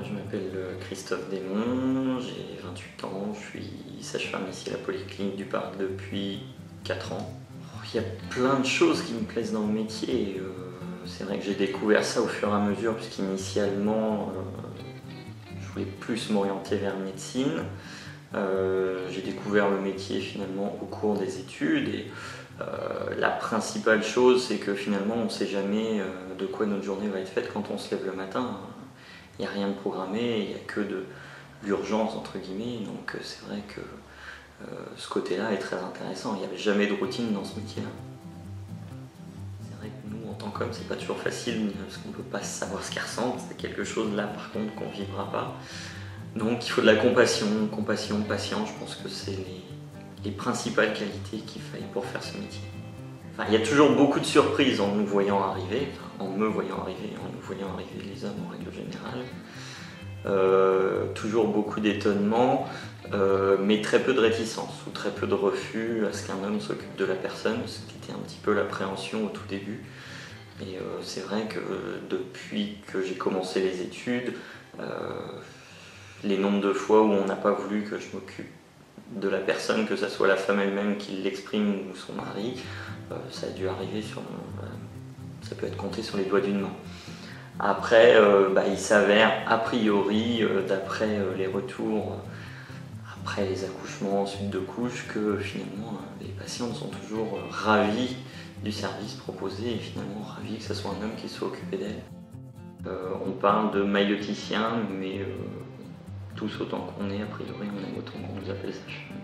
Je m'appelle Christophe Desmonts, j'ai 28 ans, je suis sage-femme ici à la Polyclinique du Parc depuis 4 ans. Il y a plein de choses qui me plaisent dans le métier. C'est vrai que j'ai découvert ça au fur et à mesure, puisqu'initialement, je voulais plus m'orienter vers médecine. J'ai découvert le métier finalement au cours des études et la principale chose, c'est que finalement on ne sait jamais de quoi notre journée va être faite quand on se lève le matin. Il n'y a rien de programmé, il n'y a que de l'urgence entre guillemets, donc c'est vrai que ce côté-là est très intéressant. Il n'y avait jamais de routine dans ce métier-là. C'est vrai que nous, en tant qu'hommes, c'est pas toujours facile parce qu'on ne peut pas savoir ce qu'ils ressentent. C'est quelque chose là par contre qu'on ne vivra pas. Donc il faut de la compassion, patience, je pense que c'est les principales qualités qu'il faille pour faire ce métier. Enfin, il y a toujours beaucoup de surprises en nous voyant arriver, en me voyant arriver, en nous voyant arriver les hommes en règle générale. Toujours beaucoup d'étonnement, mais très peu de réticence ou très peu de refus à ce qu'un homme s'occupe de la personne, ce qui était un petit peu l'appréhension au tout début. Et c'est vrai que depuis que j'ai commencé les études, les nombres de fois où on n'a pas voulu que je m'occupe de la personne, que ce soit la femme elle-même qui l'exprime ou son mari, ça a dû arriver ça peut être compté sur les doigts d'une main. Après, il s'avère a priori, d'après les retours, après les accouchements, suite de couches, que finalement les patientes sont toujours ravies du service proposé et finalement ravies que ce soit un homme qui soit occupé d'elle. On parle de mailloticien, mais tous autant qu'on est, a priori on aime autant qu'on nous appelle sage-femme.